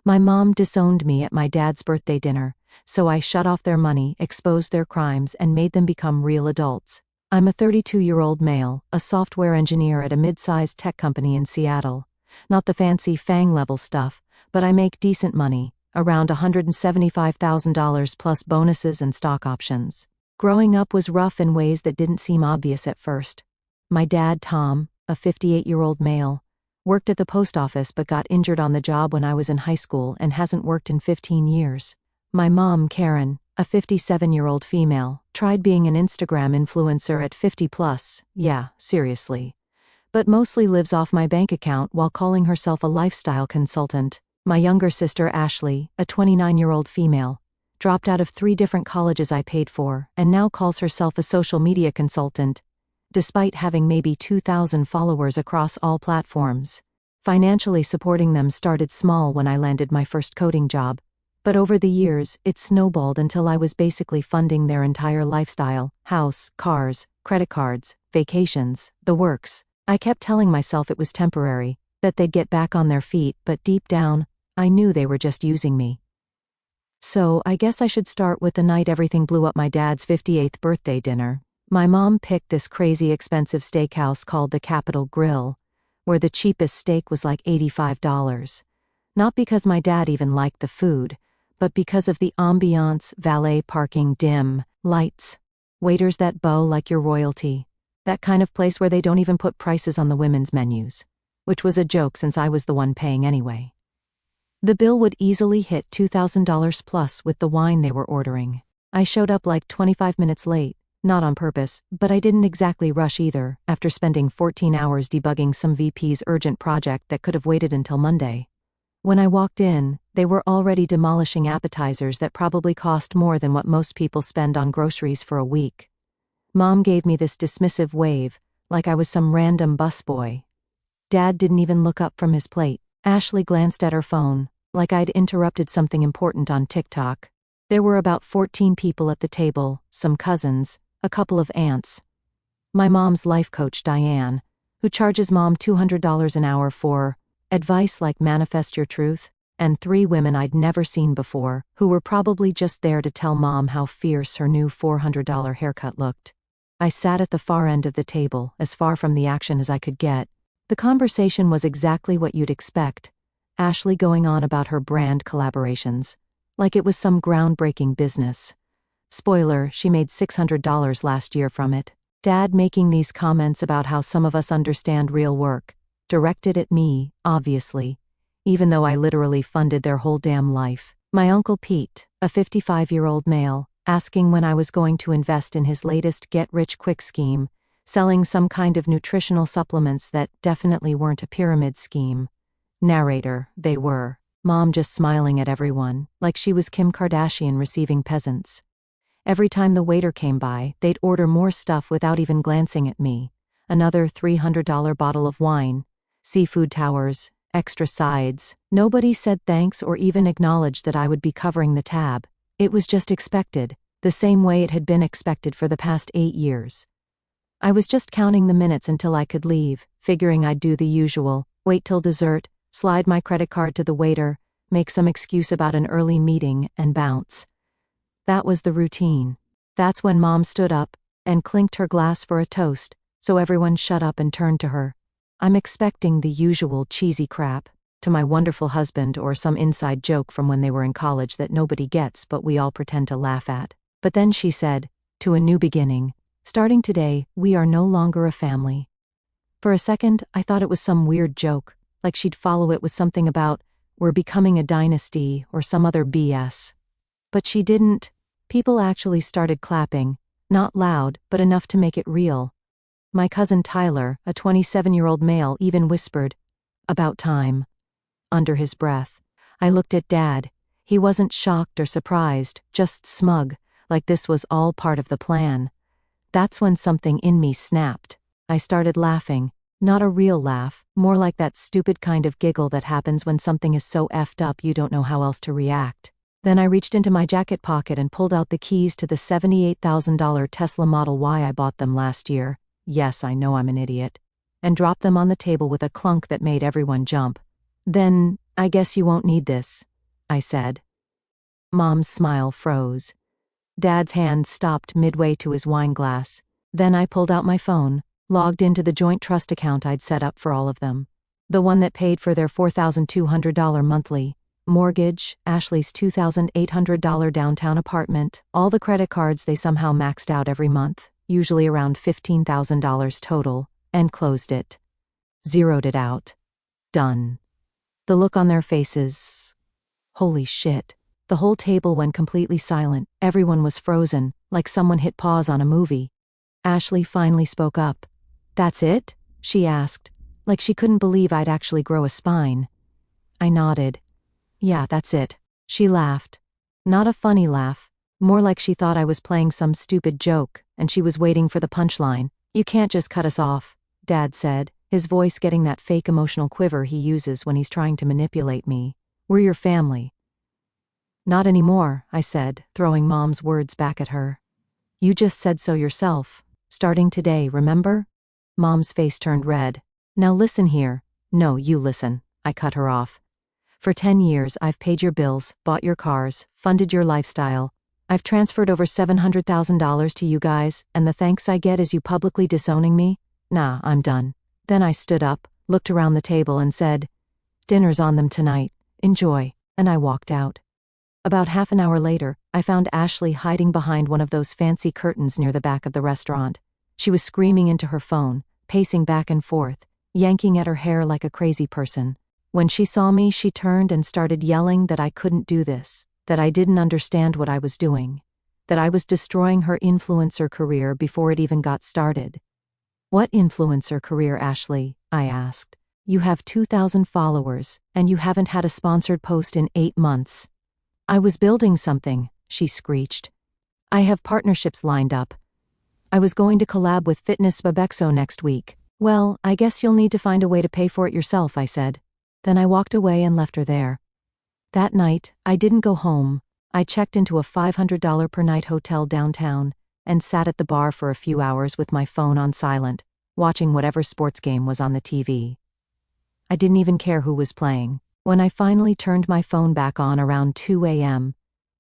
My mom disowned me at my dad's birthday dinner, so I shut off their money, exposed their crimes, and made them become real adults. I'm a 32-year-old male, a software engineer at a mid-sized tech company in Seattle. Not the fancy FANG-level stuff, but I make decent money, around $175,000 plus bonuses and stock options. Growing up was rough in ways that didn't seem obvious at first. My dad, Tom, a 58-year-old male, worked at the post office but got injured on the job when I was in high school and hasn't worked in 15 years. My mom, Karen, a 57-year-old female, tried being an Instagram influencer at 50 plus, yeah, seriously. But mostly lives off my bank account while calling herself a lifestyle consultant. My younger sister, Ashley, a 29-year-old female, dropped out of 3 different colleges I paid for and now calls herself a social media consultant, despite having maybe 2,000 followers across all platforms. Financially supporting them started small when I landed my first coding job, but over the years, it snowballed until I was basically funding their entire lifestyle: house, cars, credit cards, vacations, the works. I kept telling myself it was temporary, that they'd get back on their feet, but deep down, I knew they were just using me. So, I guess I should start with the night everything blew up: my dad's 58th birthday dinner. My mom picked this crazy expensive steakhouse called the Capitol Grill, where the cheapest steak was like $85. Not because my dad even liked the food, but because of the ambiance, valet parking, dim lights, waiters that bow like you're royalty. That kind of place where they don't even put prices on the women's menus. Which was a joke since I was the one paying anyway. The bill would easily hit $2,000 plus with the wine they were ordering. I showed up like 25 minutes late, not on purpose, but I didn't exactly rush either, after spending 14 hours debugging some VP's urgent project that could have waited until Monday. When I walked in, they were already demolishing appetizers that probably cost more than what most people spend on groceries for a week. Mom gave me this dismissive wave, like I was some random busboy. Dad didn't even look up from his plate. Ashley glanced at her phone, like I'd interrupted something important on TikTok. There were about 14 people at the table, some cousins, a couple of aunts. My mom's life coach, Diane, who charges mom $200 an hour for advice like manifest your truth, and 3 women I'd never seen before, who were probably just there to tell mom how fierce her new $400 haircut looked. I sat at the far end of the table, as far from the action as I could get. The conversation was exactly what you'd expect. Ashley going on about her brand collaborations, like it was some groundbreaking business. Spoiler, she made $600 last year from it. Dad making these comments about how some of us understand real work, directed at me, obviously, even though I literally funded their whole damn life. My Uncle Pete, a 55-year-old male, asking when I was going to invest in his latest get-rich-quick scheme, selling some kind of nutritional supplements that definitely weren't a pyramid scheme. Narrator, they were. Mom just smiling at everyone, like she was Kim Kardashian receiving peasants. Every time the waiter came by, they'd order more stuff without even glancing at me. Another $300 bottle of wine, seafood towers, extra sides. Nobody said thanks or even acknowledged that I would be covering the tab. It was just expected, the same way it had been expected for the past 8 years. I was just counting the minutes until I could leave, figuring I'd do the usual, wait till dessert, slide my credit card to the waiter, make some excuse about an early meeting, and bounce. That was the routine. That's when Mom stood up and clinked her glass for a toast, so everyone shut up and turned to her. I'm expecting the usual cheesy crap, to my wonderful husband or some inside joke from when they were in college that nobody gets but we all pretend to laugh at. But then she said, to a new beginning, starting today, we are no longer a family. For a second, I thought it was some weird joke, like she'd follow it with something about, we're becoming a dynasty or some other BS. But she didn't. People actually started clapping, not loud, but enough to make it real. My cousin Tyler, a 27-year-old male, even whispered, about time, under his breath. I looked at Dad. He wasn't shocked or surprised, just smug, like this was all part of the plan. That's when something in me snapped. I started laughing, not a real laugh, more like that stupid kind of giggle that happens when something is so effed up you don't know how else to react. Then I reached into my jacket pocket and pulled out the keys to the $78,000 Tesla Model Y I bought them last year. Yes, I know I'm an idiot. And dropped them on the table with a clunk that made everyone jump. Then, I guess you won't need this. I said. Mom's smile froze. Dad's hand stopped midway to his wine glass. Then I pulled out my phone, logged into the joint trust account I'd set up for all of them. The one that paid for their $4,200 monthly mortgage, Ashley's $2,800 downtown apartment, all the credit cards they somehow maxed out every month, usually around $15,000 total, and closed it. Zeroed it out. Done. The look on their faces. Holy shit. The whole table went completely silent. Everyone was frozen, like someone hit pause on a movie. Ashley finally spoke up. "That's it?" she asked, like she couldn't believe I'd actually grow a spine. I nodded. "Yeah, that's it." She laughed. Not a funny laugh, more like she thought I was playing some stupid joke, and she was waiting for the punchline. "You can't just cut us off," Dad said, his voice getting that fake emotional quiver he uses when he's trying to manipulate me. "We're your family." "Not anymore," I said, throwing Mom's words back at her. "You just said so yourself. Starting today, remember?" Mom's face turned red. "Now listen here." "No, you listen," I cut her off. "For 10 years, I've paid your bills, bought your cars, funded your lifestyle. I've transferred over $700,000 to you guys, and the thanks I get is you publicly disowning me? Nah, I'm done." Then I stood up, looked around the table and said, "Dinner's on them tonight. Enjoy," and I walked out. About half an hour later, I found Ashley hiding behind one of those fancy curtains near the back of the restaurant. She was screaming into her phone, pacing back and forth, yanking at her hair like a crazy person. When she saw me, she turned and started yelling that I couldn't do this, that I didn't understand what I was doing, that I was destroying her influencer career before it even got started. "What influencer career, Ashley?" I asked. "You have 2,000 followers, and you haven't had a sponsored post in 8 months. "I was building something," she screeched. "I have partnerships lined up. I was going to collab with Fitness Babexo next week." "Well, I guess you'll need to find a way to pay for it yourself," I said. Then I walked away and left her there. That night, I didn't go home. I checked into a $500 per night hotel downtown and sat at the bar for a few hours with my phone on silent, watching whatever sports game was on the TV. I didn't even care who was playing. When I finally turned my phone back on around 2 a.m.,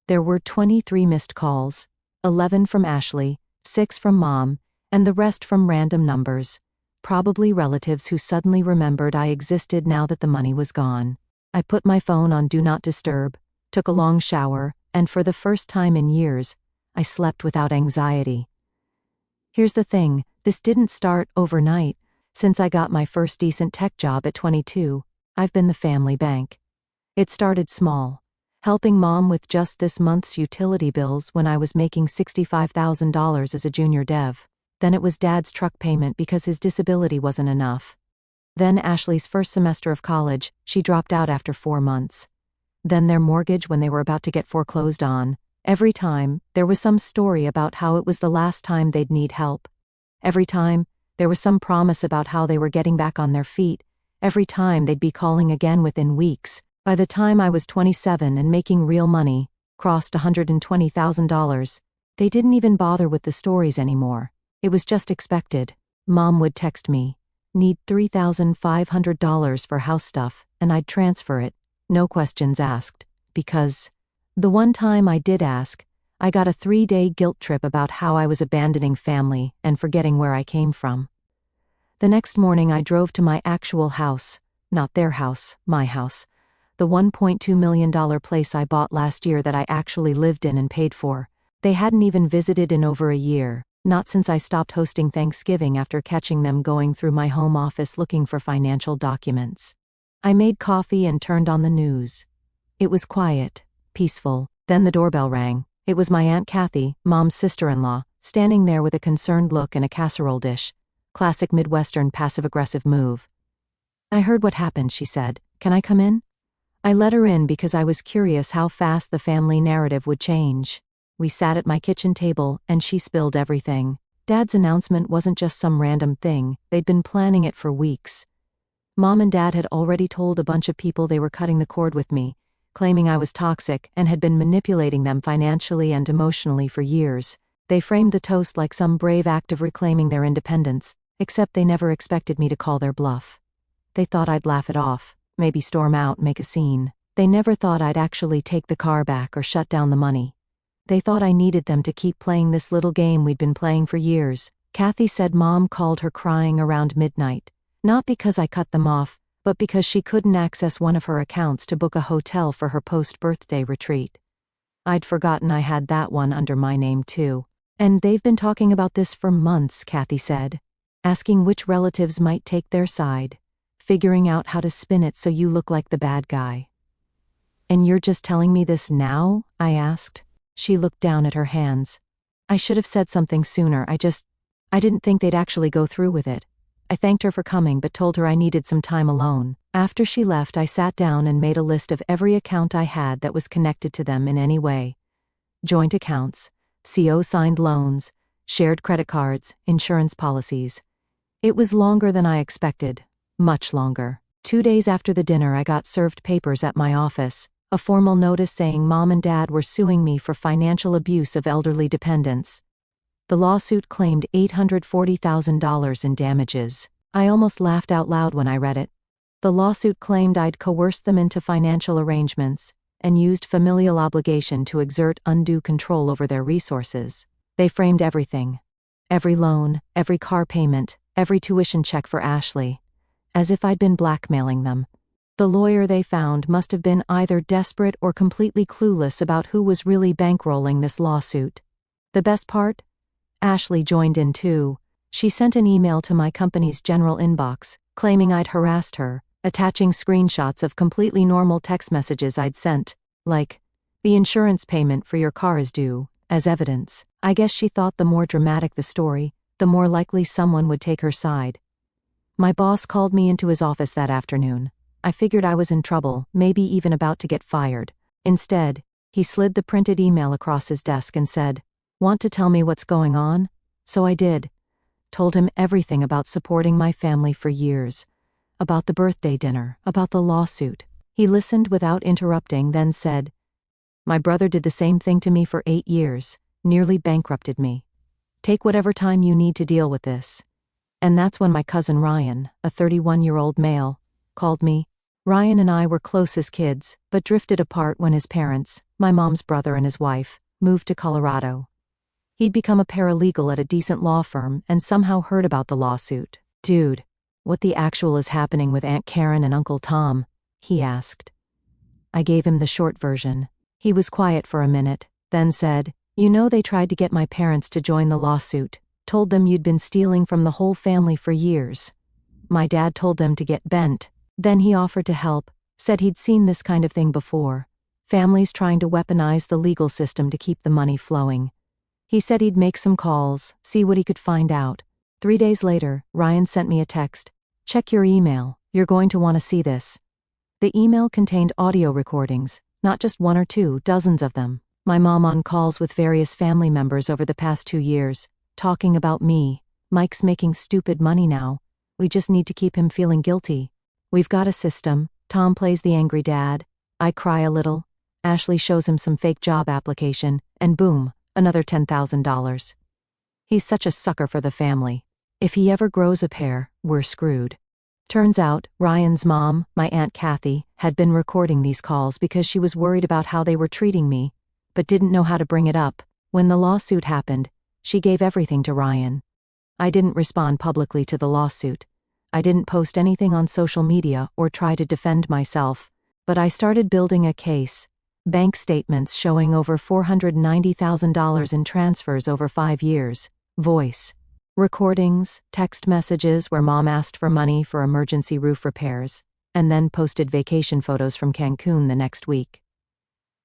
there were 23 missed calls, 11 from Ashley, 6 from Mom, and the rest from random numbers, probably relatives who suddenly remembered I existed now that the money was gone. I put my phone on Do Not Disturb, took a long shower, and for the first time in years, I slept without anxiety. Here's the thing, this didn't start overnight. Since I got my first decent tech job at 22, I've been the family bank. It started small, helping Mom with just this month's utility bills when I was making $65,000 as a junior dev. Then it was Dad's truck payment because his disability wasn't enough. Then Ashley's first semester of college, she dropped out after 4 months. Then their mortgage when they were about to get foreclosed on. Every time, there was some story about how it was the last time they'd need help. Every time, there was some promise about how they were getting back on their feet. Every time they'd be calling again within weeks. By the time I was 27 and making real money, crossed $120,000, they didn't even bother with the stories anymore. It was just expected. Mom would text me, "Need $3,500 for house stuff," and I'd transfer it, no questions asked, because the one time I did ask, I got a 3-day guilt trip about how I was abandoning family and forgetting where I came from. The next morning I drove to my actual house, not their house, my house, the $1.2 million place I bought last year that I actually lived in and paid for. They hadn't even visited in over a year, not since I stopped hosting Thanksgiving after catching them going through my home office looking for financial documents. I made coffee and turned on the news. It was quiet, peaceful. Then the doorbell rang. It was my Aunt Kathy, Mom's sister-in-law, standing there with a concerned look and a casserole dish. Classic Midwestern passive-aggressive move. "I heard what happened," she said. "Can I come in?" I let her in because I was curious how fast the family narrative would change. We sat at my kitchen table, and she spilled everything. Dad's announcement wasn't just some random thing, they'd been planning it for weeks. Mom and Dad had already told a bunch of people they were cutting the cord with me, claiming I was toxic and had been manipulating them financially and emotionally for years. They framed the toast like some brave act of reclaiming their independence, except they never expected me to call their bluff. They thought I'd laugh it off, maybe storm out, make a scene. They never thought I'd actually take the car back or shut down the money. They thought I needed them to keep playing this little game we'd been playing for years. Kathy said Mom called her crying around midnight. Not because I cut them off, but because she couldn't access one of her accounts to book a hotel for her post-birthday retreat. I'd forgotten I had that one under my name too. And they've been talking about this for months, Kathy said. Asking which relatives might take their side. Figuring out how to spin it so you look like the bad guy. And you're just telling me this now? I asked. She looked down at her hands. I should have said something sooner. I didn't think they'd actually go through with it. I thanked her for coming but told her I needed some time alone. After she left, I sat down and made a list of every account I had that was connected to them in any way. Joint accounts, CO-signed loans, shared credit cards, insurance policies. It was longer than I expected. Much longer. 2 days after the dinner, I got served papers at my office, a formal notice saying Mom and Dad were suing me for financial abuse of elderly dependents. The lawsuit claimed $840,000 in damages. I almost laughed out loud when I read it. The lawsuit claimed I'd coerced them into financial arrangements and used familial obligation to exert undue control over their resources. They framed everything. Every loan, every car payment, every tuition check for Ashley. As if I'd been blackmailing them. The lawyer they found must have been either desperate or completely clueless about who was really bankrolling this lawsuit. The best part? Ashley joined in too. She sent an email to my company's general inbox, claiming I'd harassed her, attaching screenshots of completely normal text messages I'd sent, like, "The insurance payment for your car is due," as evidence. I guess she thought the more dramatic the story, the more likely someone would take her side. My boss called me into his office that afternoon. I figured I was in trouble, maybe even about to get fired. Instead, he slid the printed email across his desk and said, "Want to tell me what's going on?" So I did. Told him everything about supporting my family for years. About the birthday dinner, about the lawsuit. He listened without interrupting, then said, "My brother did the same thing to me for 8 years, nearly bankrupted me. Take whatever time you need to deal with this." And that's when my cousin Ryan, a 31-year-old male, called me. Ryan and I were close as kids, but drifted apart when his parents, my mom's brother and his wife, moved to Colorado. He'd become a paralegal at a decent law firm and somehow heard about the lawsuit. "Dude, what the actual is happening with Aunt Karen and Uncle Tom?" he asked. I gave him the short version. He was quiet for a minute, then said, "You know they tried to get my parents to join the lawsuit. Told them you'd been stealing from the whole family for years. My dad told them to get bent. Then he offered to help, said he'd seen this kind of thing before. Families trying to weaponize the legal system to keep the money flowing. He said he'd make some calls, see what he could find out." 3 days later, Ryan sent me a text. "Check your email, you're going to want to see this." The email contained audio recordings, not just one or two, dozens of them. My mom on calls with various family members over the past 2 years. Talking about me. "Mike's making stupid money now. We just need to keep him feeling guilty. We've got a system." Tom plays the angry dad. I cry a little. Ashley shows him some fake job application, and boom, another $10,000. He's such a sucker for the family. If he ever grows a pair, we're screwed. Turns out, Ryan's mom, my Aunt Kathy, had been recording these calls because she was worried about how they were treating me, but didn't know how to bring it up. When the lawsuit happened, she gave everything to Ryan. I didn't respond publicly to the lawsuit. I didn't post anything on social media or try to defend myself, but I started building a case. Bank statements showing over $490,000 in transfers over 5 years. Voice recordings, text messages where Mom asked for money for emergency roof repairs, and then posted vacation photos from Cancun the next week.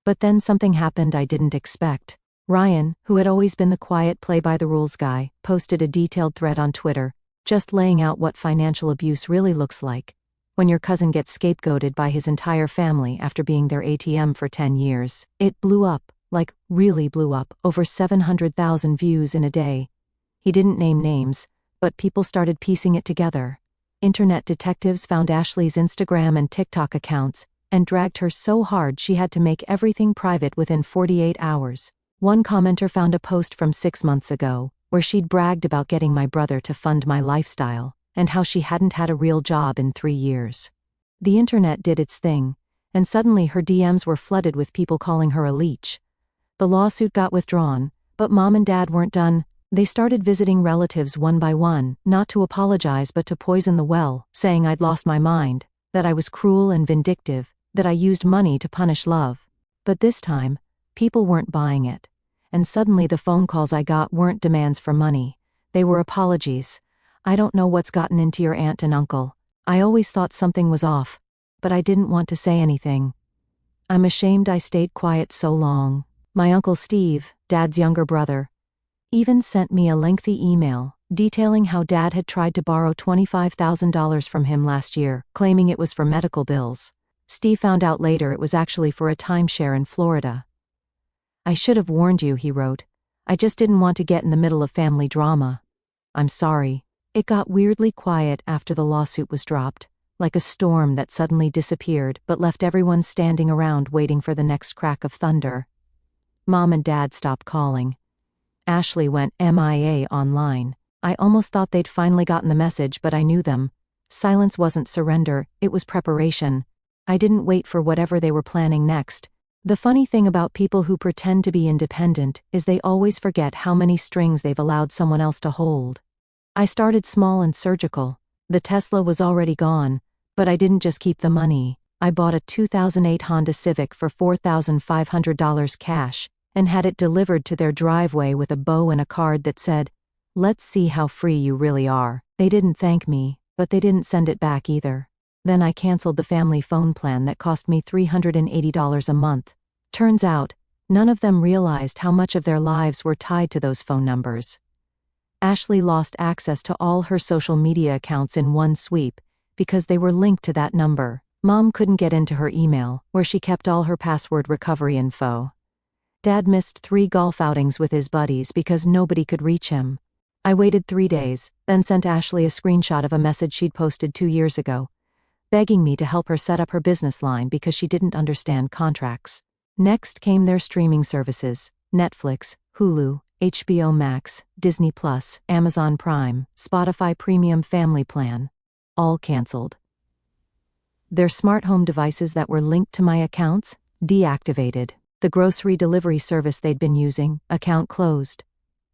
But then something happened I didn't expect. Ryan, who had always been the quiet play-by-the-rules guy, posted a detailed thread on Twitter, just laying out what financial abuse really looks like. When your cousin gets scapegoated by his entire family after being their ATM for 10 years. It blew up, like really blew up, over 700,000 views in a day. He didn't name names, but people started piecing it together. Internet detectives found Ashley's Instagram and TikTok accounts and dragged her so hard she had to make everything private within 48 hours. One commenter found a post from 6 months ago, where she'd bragged about getting my brother to fund my lifestyle, and how she hadn't had a real job in 3 years. The internet did its thing, and suddenly her DMs were flooded with people calling her a leech. The lawsuit got withdrawn, but Mom and Dad weren't done. They started visiting relatives one by one, not to apologize but to poison the well, saying I'd lost my mind, that I was cruel and vindictive, that I used money to punish love. But this time, people weren't buying it. And suddenly the phone calls I got weren't demands for money. They were apologies. I don't know what's gotten into your aunt and uncle. I always thought something was off, but I didn't want to say anything. I'm ashamed I stayed quiet so long. My Uncle Steve, Dad's younger brother, even sent me a lengthy email detailing how Dad had tried to borrow $25,000 from him last year, claiming it was for medical bills. Steve found out later it was actually for a timeshare in Florida. I should have warned you, he wrote. I just didn't want to get in the middle of family drama. I'm sorry. It got weirdly quiet after the lawsuit was dropped, like a storm that suddenly disappeared but left everyone standing around waiting for the next crack of thunder. Mom and Dad stopped calling. Ashley went MIA online. I almost thought they'd finally gotten the message, but I knew them. Silence wasn't surrender, it was preparation. I didn't wait for whatever they were planning next. The funny thing about people who pretend to be independent is they always forget how many strings they've allowed someone else to hold. I started small and surgical. The Tesla was already gone, but I didn't just keep the money. I bought a 2008 Honda Civic for $4,500 cash and had it delivered to their driveway with a bow and a card that said, "Let's see how free you really are." They didn't thank me, but they didn't send it back either. Then I canceled the family phone plan that cost me $380 a month. Turns out, none of them realized how much of their lives were tied to those phone numbers. Ashley lost access to all her social media accounts in one sweep because they were linked to that number. Mom couldn't get into her email, where she kept all her password recovery info. Dad missed 3 golf outings with his buddies because nobody could reach him. I waited 3 days, then sent Ashley a screenshot of a message she'd posted 2 years ago, begging me to help her set up her business line because she didn't understand contracts. Next came their streaming services: Netflix, Hulu, HBO Max, Disney Plus, Amazon Prime, Spotify Premium Family Plan. All canceled. Their smart home devices that were linked to my accounts, deactivated. The grocery delivery service they'd been using, account closed.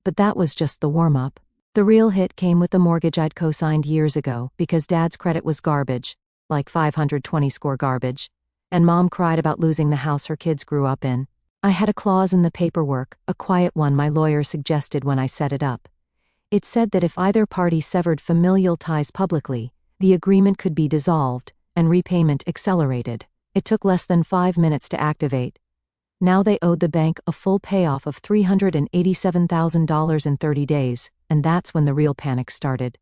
But that was just the warm-up. The real hit came with the mortgage I'd co-signed years ago because Dad's credit was garbage, like 520 score garbage, and Mom cried about losing the house her kids grew up in. I had a clause in the paperwork, a quiet one my lawyer suggested when I set it up. It said that if either party severed familial ties publicly, the agreement could be dissolved and repayment accelerated. It took less than 5 minutes to activate. Now they owed the bank a full payoff of $387,000 in 30 days, and that's when the real panic started.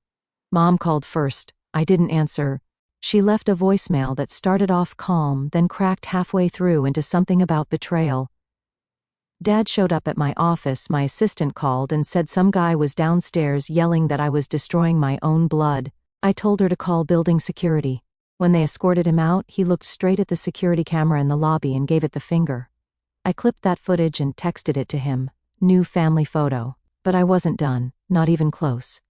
Mom called first. I didn't answer. She left a voicemail that started off calm, then cracked halfway through into something about betrayal. Dad showed up at my office. My assistant called and said some guy was downstairs yelling that I was destroying my own blood. I told her to call building security. When they escorted him out, he looked straight at the security camera in the lobby and gave it the finger. I clipped that footage and texted it to him. New family photo. But I wasn't done, not even close.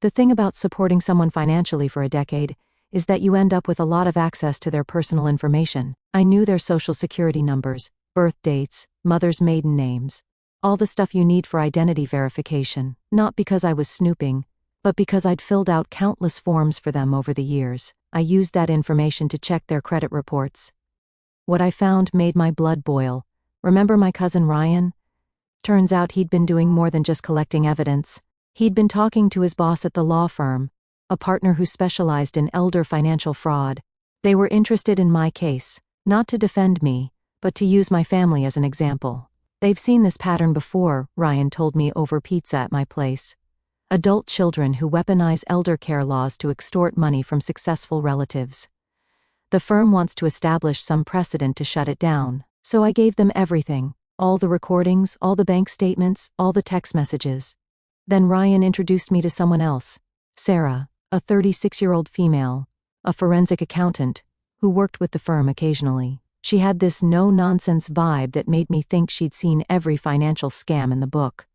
The thing about supporting someone financially for a decade is that you end up with a lot of access to their personal information. I knew their social security numbers, birth dates, mother's maiden names, all the stuff you need for identity verification, not because I was snooping, but because I'd filled out countless forms for them over the years. I used that information to check their credit reports. What I found made my blood boil. Remember my cousin Ryan? Turns out he'd been doing more than just collecting evidence. He'd been talking to his boss at the law firm, a partner who specialized in elder financial fraud. They were interested in my case, not to defend me, but to use my family as an example. They've seen this pattern before, Ryan told me over pizza at my place. Adult children who weaponize elder care laws to extort money from successful relatives. The firm wants to establish some precedent to shut it down, so I gave them everything, all the recordings, all the bank statements, all the text messages. Then Ryan introduced me to someone else, Sarah, a 36-year-old female, a forensic accountant, who worked with the firm occasionally. She had this no-nonsense vibe that made me think she'd seen every financial scam in the book.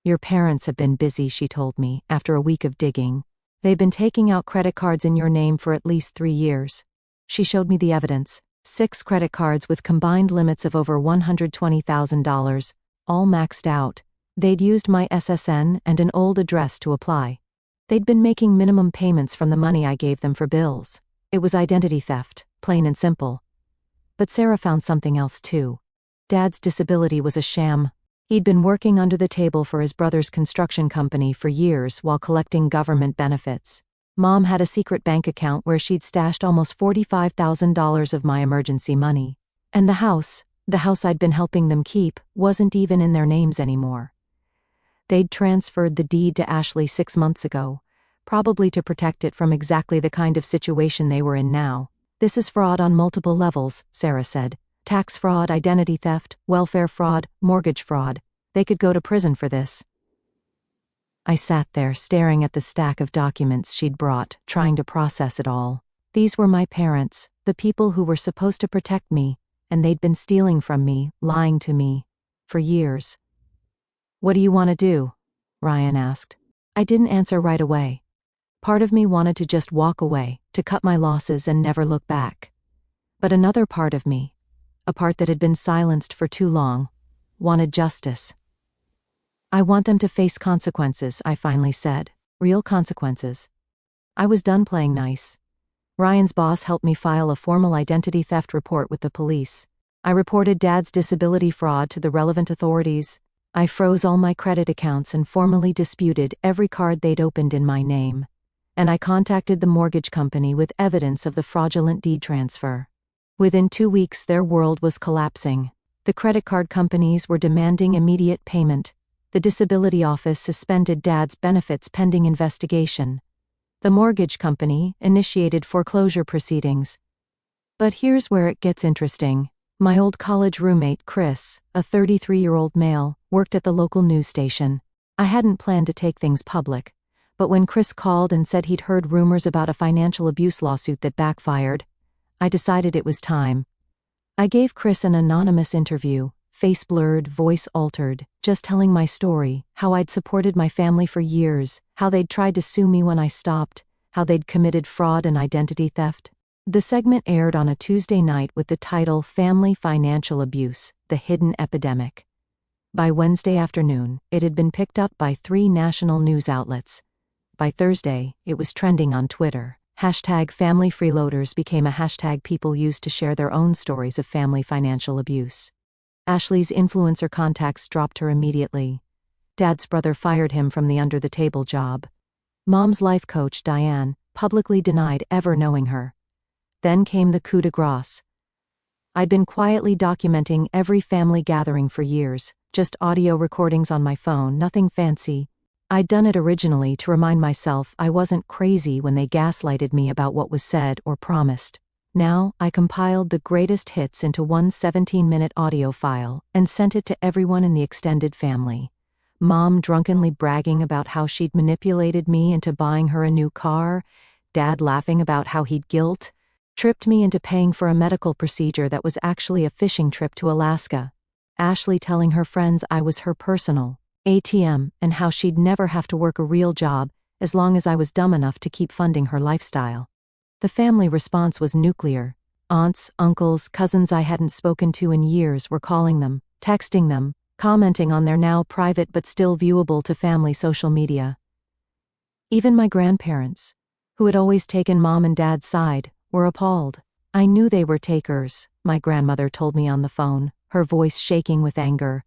Your parents have been busy, she told me, after a week of digging. They've been taking out credit cards in your name for at least 3 years. She showed me the evidence, 6 credit cards with combined limits of over $120,000, all maxed out. They'd used my SSN and an old address to apply. They'd been making minimum payments from the money I gave them for bills. It was identity theft, plain and simple. But Sarah found something else too. Dad's disability was a sham. He'd been working under the table for his brother's construction company for years while collecting government benefits. Mom had a secret bank account where she'd stashed almost $45,000 of my emergency money. And the house I'd been helping them keep, wasn't even in their names anymore. They'd transferred the deed to Ashley 6 months ago, probably to protect it from exactly the kind of situation they were in now. This is fraud on multiple levels, Sarah said. Tax fraud, identity theft, welfare fraud, mortgage fraud. They could go to prison for this. I sat there staring at the stack of documents she'd brought, trying to process it all. These were my parents, the people who were supposed to protect me, and they'd been stealing from me, lying to me, for years. "What do you want to do?" Ryan asked. I didn't answer right away. Part of me wanted to just walk away, to cut my losses and never look back. But another part of me, a part that had been silenced for too long, wanted justice. "I want them to face consequences," I finally said. "Real consequences." I was done playing nice. Ryan's boss helped me file a formal identity theft report with the police. I reported Dad's disability fraud to the relevant authorities. I froze all my credit accounts and formally disputed every card they'd opened in my name. And I contacted the mortgage company with evidence of the fraudulent deed transfer. Within 2 weeks, their world was collapsing. The credit card companies were demanding immediate payment. The disability office suspended Dad's benefits pending investigation. The mortgage company initiated foreclosure proceedings. But here's where it gets interesting. My old college roommate, Chris, a 33-year-old male, worked at the local news station. I hadn't planned to take things public, but when Chris called and said he'd heard rumors about a financial abuse lawsuit that backfired, I decided it was time. I gave Chris an anonymous interview, face blurred, voice altered, just telling my story, how I'd supported my family for years, how they'd tried to sue me when I stopped, how they'd committed fraud and identity theft. The segment aired on a Tuesday night with the title Family Financial Abuse, The Hidden Epidemic. By Wednesday afternoon, it had been picked up by 3 national news outlets. By Thursday, it was trending on Twitter. #FamilyFreeloaders became a hashtag people used to share their own stories of family financial abuse. Ashley's influencer contacts dropped her immediately. Dad's brother fired him from the under-the-table job. Mom's life coach, Diane, publicly denied ever knowing her. Then came the coup de grace. I'd been quietly documenting every family gathering for years, just audio recordings on my phone, nothing fancy. I'd done it originally to remind myself I wasn't crazy when they gaslighted me about what was said or promised. Now, I compiled the greatest hits into one 17-minute audio file and sent it to everyone in the extended family. Mom drunkenly bragging about how she'd manipulated me into buying her a new car, Dad laughing about how he'd guilt-tripped me into paying for a medical procedure that was actually a fishing trip to Alaska, Ashley telling her friends I was her personal ATM and how she'd never have to work a real job as long as I was dumb enough to keep funding her lifestyle. The family response was nuclear. Aunts, uncles, cousins I hadn't spoken to in years were calling them, texting them, commenting on their now private but still viewable to family social media. Even my grandparents, who had always taken Mom and Dad's side, were appalled. I knew they were takers, my grandmother told me on the phone, her voice shaking with anger.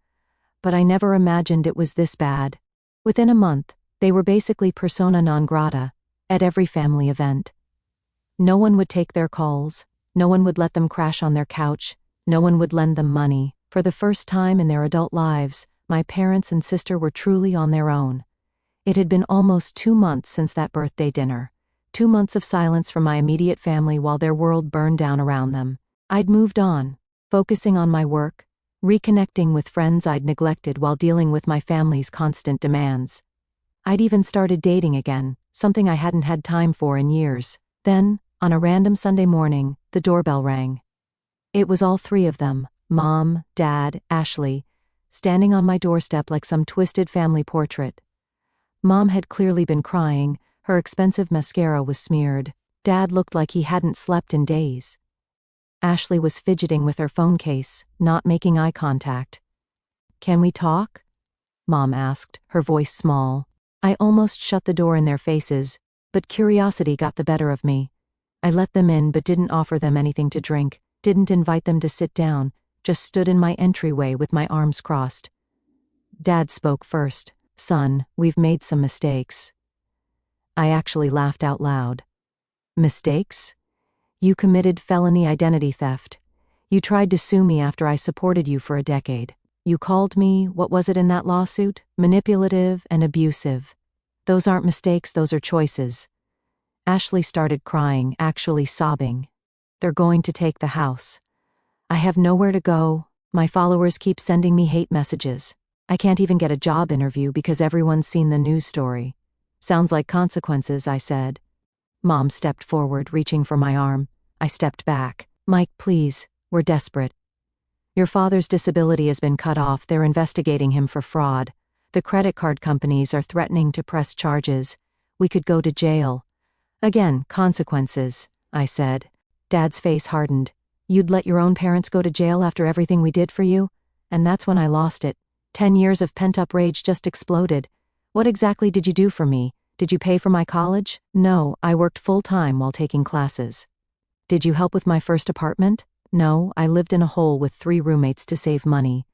But I never imagined it was this bad. Within a month, they were basically persona non grata at every family event. No one would take their calls, no one would let them crash on their couch, no one would lend them money. For the first time in their adult lives, my parents and sister were truly on their own. It had been almost 2 months since that birthday dinner. 2 months of silence from my immediate family while their world burned down around them. I'd moved on, focusing on my work, reconnecting with friends I'd neglected while dealing with my family's constant demands. I'd even started dating again, something I hadn't had time for in years. Then, on a random Sunday morning, the doorbell rang. It was all 3 of them, Mom, Dad, Ashley, standing on my doorstep like some twisted family portrait. Mom had clearly been crying, her expensive mascara was smeared. Dad looked like he hadn't slept in days. Ashley was fidgeting with her phone case, not making eye contact. "Can we talk?" Mom asked, her voice small. I almost shut the door in their faces, but curiosity got the better of me. I let them in but didn't offer them anything to drink, didn't invite them to sit down, just stood in my entryway with my arms crossed. Dad spoke first. "Son, we've made some mistakes." I actually laughed out loud. "Mistakes? You committed felony identity theft. You tried to sue me after I supported you for a decade. You called me, what was it in that lawsuit? Manipulative and abusive. Those aren't mistakes, those are choices." Ashley started crying, actually sobbing. "They're going to take the house. I have nowhere to go. My followers keep sending me hate messages. I can't even get a job interview because everyone's seen the news story." "Sounds like consequences," I said. Mom stepped forward, reaching for my arm. I stepped back. "Mike, please, we're desperate. Your father's disability has been cut off. They're investigating him for fraud. The credit card companies are threatening to press charges. We could go to jail." "Again, consequences," I said. Dad's face hardened. "You'd let your own parents go to jail after everything we did for you?" And that's when I lost it. 10 years of pent-up rage just exploded. "What exactly did you do for me? Did you pay for my college?" "No, I worked full-time while taking classes." "Did you help with my first apartment?" "No, I lived in a hole with 3 roommates to save money."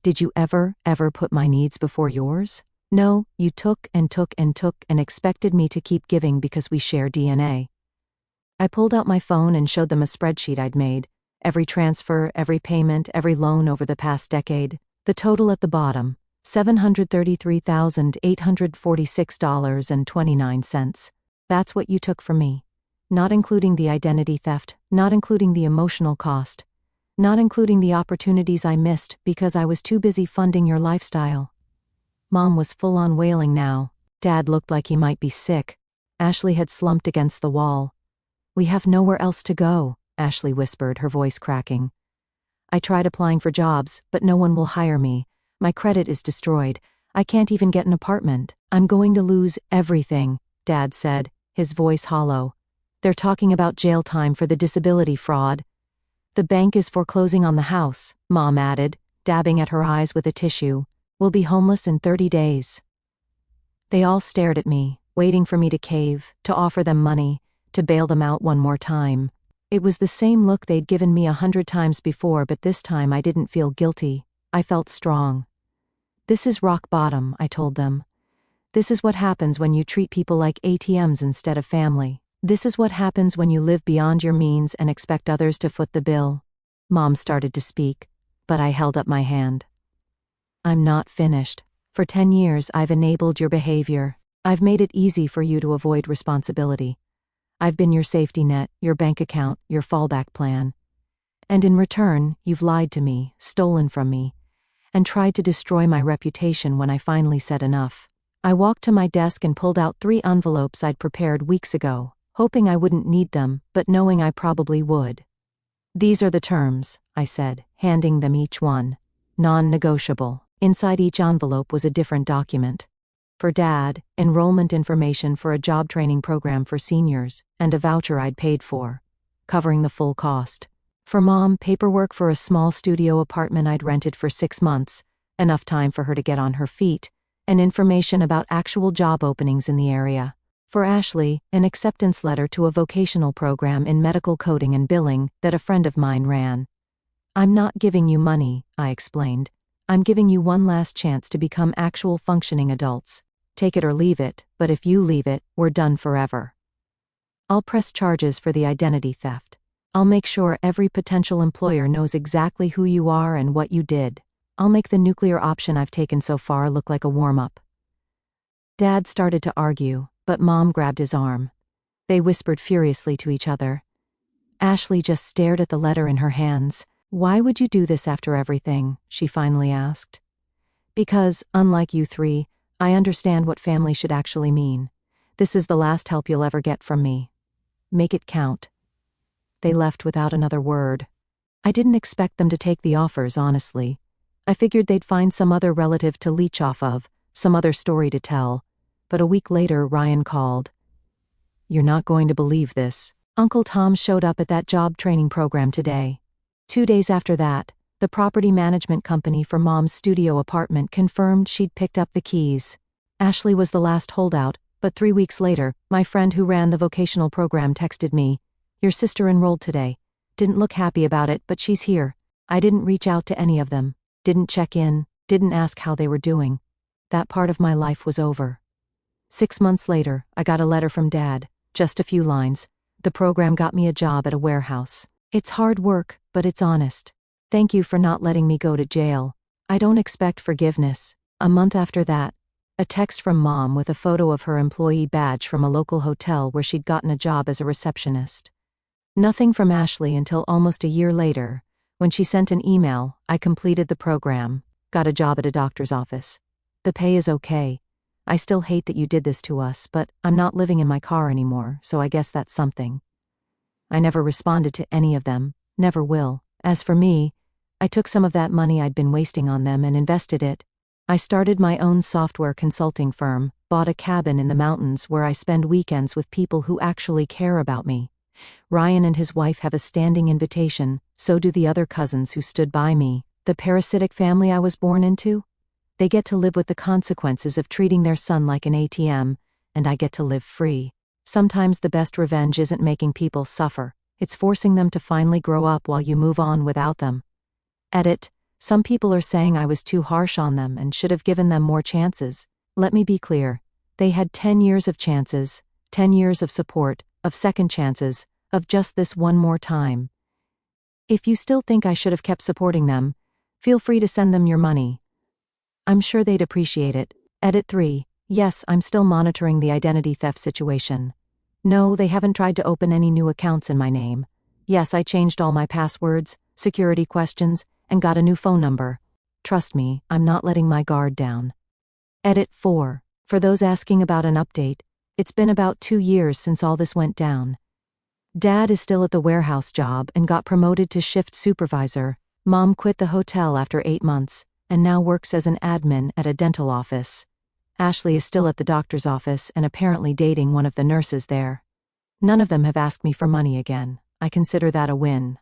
"Did you ever put my needs before yours?" "No, you took and took and took and expected me to keep giving because we share DNA." I pulled out my phone and showed them a spreadsheet I'd made. Every transfer, every payment, every loan over the past decade. The total at the bottom, $733,846.29. "That's what you took from me. Not including the identity theft, not including the emotional cost, not including the opportunities I missed because I was too busy funding your lifestyle." Mom was full-on wailing now. Dad looked like he might be sick. Ashley had slumped against the wall. "We have nowhere else to go," Ashley whispered, her voice cracking. "I tried applying for jobs, but no one will hire me. My credit is destroyed. I can't even get an apartment. I'm going to lose everything," Dad said, his voice hollow. "They're talking about jail time for the disability fraud." "The bank is foreclosing on the house," Mom added, dabbing at her eyes with a tissue. "We'll be homeless in 30 days. They all stared at me, waiting for me to cave, to offer them money, to bail them out one more time. It was the same look they'd given me 100 times before, but this time I didn't feel guilty. I felt strong. "This is rock bottom," I told them. "This is what happens when you treat people like ATMs instead of family. This is what happens when you live beyond your means and expect others to foot the bill." Mom started to speak, but I held up my hand. "I'm not finished. For 10 years I've enabled your behavior. I've made it easy for you to avoid responsibility. I've been your safety net, your bank account, your fallback plan. And in return, you've lied to me, stolen from me, and tried to destroy my reputation when I finally said enough." I walked to my desk and pulled out 3 envelopes I'd prepared weeks ago, hoping I wouldn't need them, but knowing I probably would. "These are the terms," I said, handing them each one. "Non-negotiable." Inside each envelope was a different document. For Dad, enrollment information for a job training program for seniors, and a voucher I'd paid for, covering the full cost. For Mom, paperwork for a small studio apartment I'd rented for 6 months, enough time for her to get on her feet, and information about actual job openings in the area. For Ashley, an acceptance letter to a vocational program in medical coding and billing that a friend of mine ran. "I'm not giving you money," I explained. "I'm giving you one last chance to become actual functioning adults. Take it or leave it, but if you leave it, we're done forever. I'll press charges for the identity theft. I'll make sure every potential employer knows exactly who you are and what you did. I'll make the nuclear option I've taken so far look like a warm-up." Dad started to argue, but Mom grabbed his arm. They whispered furiously to each other. Ashley just stared at the letter in her hands. "Why would you do this after everything?" she finally asked. "Because, unlike you 3, I understand what family should actually mean. This is the last help you'll ever get from me. Make it count." They left without another word. I didn't expect them to take the offers, honestly. I figured they'd find some other relative to leech off of, some other story to tell. But a week later, Ryan called. "You're not going to believe this. Uncle Tom showed up at that job training program today. 2 days after that, the property management company for Mom's studio apartment confirmed she'd picked up the keys. Ashley was the last holdout, but 3 weeks later, my friend who ran the vocational program texted me, "Your sister enrolled today. Didn't look happy about it, but she's here." I didn't reach out to any of them, didn't check in, didn't ask how they were doing. That part of my life was over. 6 months later, I got a letter from Dad, just a few lines. "The program got me a job at a warehouse. It's hard work, but it's honest. Thank you for not letting me go to jail. I don't expect forgiveness." A month after that, a text from Mom with a photo of her employee badge from a local hotel where she'd gotten a job as a receptionist. Nothing from Ashley until almost a year later, when she sent an email. "I completed the program, got a job at a doctor's office. The pay is okay. I still hate that you did this to us, but I'm not living in my car anymore, so I guess that's something." I never responded to any of them, never will. As for me, I took some of that money I'd been wasting on them and invested it. I started my own software consulting firm, bought a cabin in the mountains where I spend weekends with people who actually care about me. Ryan and his wife have a standing invitation, so do the other cousins who stood by me. The parasitic family I was born into? They get to live with the consequences of treating their son like an ATM, and I get to live free. Sometimes the best revenge isn't making people suffer, it's forcing them to finally grow up while you move on without them. Edit. Some people are saying I was too harsh on them and should have given them more chances. Let me be clear. They had 10 years of chances, 10 years of support, of second chances, of just this one more time. If you still think I should have kept supporting them, feel free to send them your money. I'm sure they'd appreciate it. Edit 3. Yes, I'm still monitoring the identity theft situation. No, they haven't tried to open any new accounts in my name. Yes, I changed all my passwords, security questions, and got a new phone number. Trust me, I'm not letting my guard down. Edit 4. For those asking about an update, it's been about 2 years since all this went down. Dad is still at the warehouse job and got promoted to shift supervisor. Mom quit the hotel after 8 months, and now works as an admin at a dental office. Ashley is still at the doctor's office and apparently dating one of the nurses there. None of them have asked me for money again. I consider that a win.